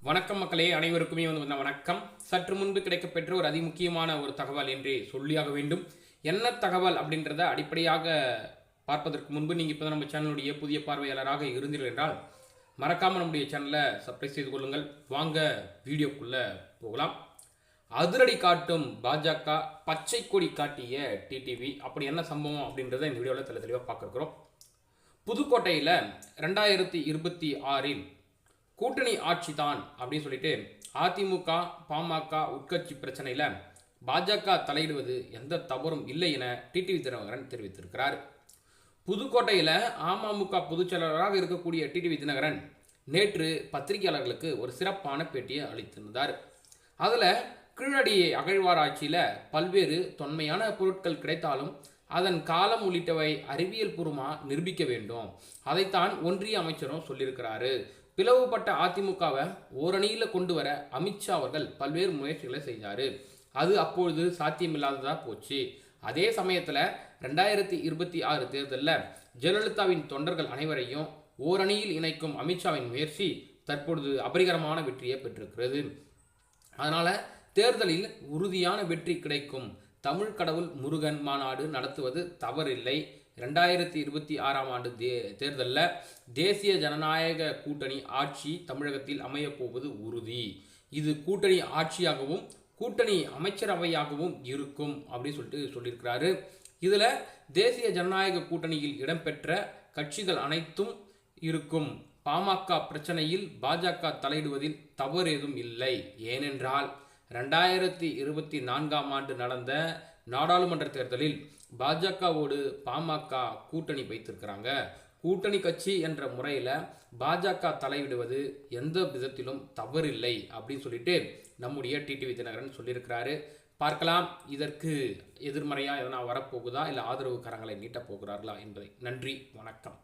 வணக்கம் மக்களே, அனைவருக்குமே வணக்கம். சற்று முன்பு கிடைக்கப்பெற்ற ஒரு அதிமுக்கியமான ஒரு தகவல் என்றே சொல்லியாக வேண்டும். என்ன தகவல் அப்படின்றத அடிப்படையாக பார்ப்பதற்கு முன்பு நீங்கள் இப்போ நம்ம சேனலுடைய புதிய பார்வையாளராக இருந்தீர்கள் என்றால் மறக்காமல் நம்முடைய சேனலை சப்ஸ்கிரைப் செய்து கொள்ளுங்கள். வாங்க வீடியோக்குள்ளே போகலாம். அதிரடி காட்டும் பாஜக, பச்சை கொடி காட்டிய டிடிவி. அப்படி என்ன சம்பவம் அப்படின்றத இந்த வீடியோவில் தெளிவாக பார்க்குறோம். புதுக்கோட்டையில் 2026 கூட்டணி ஆட்சி தான் அப்படின்னு சொல்லிட்டு அதிமுக பாமக உட்கட்சி பிரச்சனையில் பாஜக தலையிடுவது எந்த தவறும் இல்லை என டிடிவி தினகரன் தெரிவித்திருக்கிறார். புதுக்கோட்டையில் அமமுக பொதுச்செயலாளராக இருக்கக்கூடிய டிடிவி தினகரன் நேற்று பத்திரிகையாளர்களுக்கு ஒரு சிறப்பான பேட்டியை அளித்திருந்தார். அதில் கீழடி அகழ்வாராய்ச்சியில் பல்வேறு தொன்மையான பொருட்கள் கிடைத்தாலும் அதன் காலம் உள்ளிட்டவை அறிவியல் பூர்வமாக நிரூபிக்க வேண்டும். அதைத்தான் ஒன்றிய அமைச்சரும் சொல்லியிருக்கிறாரு. பிளவுபட்ட அதிமுகவை ஓரணியில் கொண்டு வர அமித்ஷா அவர்கள் பல்வேறு முயற்சிகளை செய்தார். அது அப்பொழுது சாத்தியமில்லாததாக போச்சு. அதே சமயத்தில் 2026 தேர்தலில் ஜெயலலிதாவின் தொண்டர்கள் அனைவரையும் ஓரணியில் இணைக்கும் அமித்ஷாவின் முயற்சி தற்பொழுது அபரிகரமான வெற்றியை பெற்றிருக்கிறது. அதனால் தேர்தலில் உறுதியான வெற்றி கிடைக்கும். தமிழ் கடவுள் முருகன் மாநாடு நடத்துவது தவறில்லை. 2026 தேர்தலில் தேசிய ஜனநாயக கூட்டணி ஆட்சி தமிழகத்தில் அமையப்போவது உறுதி. இது கூட்டணி ஆட்சியாகவும் கூட்டணி அமைச்சரவையாகவும் இருக்கும் அப்படின்னு சொல்லியிருக்கிறாரு. இதில் தேசிய ஜனநாயக கூட்டணியில் இடம்பெற்ற கட்சிகள் அனைத்தும் இருக்கும். பாமக பிரச்சனையில் பாஜக தலையிடுவதில் தவறு ஏதும் இல்லை. ஏனென்றால் 2024 நடந்த நாடாளுமன்ற தேர்தலில் பாஜகவோடு பாமக கூட்டணி வைத்திருக்கிறாங்க. கூட்டணி கட்சி என்ற முறையில் பாஜக தலையிடுவது எந்த விதத்திலும் தவறில்லை அப்படின்னு சொல்லிட்டு நம்முடைய டிடிவி தினகரன் சொல்லியிருக்கிறாரு. பார்க்கலாம், இதற்கு எதிர்மறையாக எதனா வரப்போகுதா இல்லை ஆதரவு கரங்களை நீட்டப் போகிறார்களா என்பதை. நன்றி, வணக்கம்.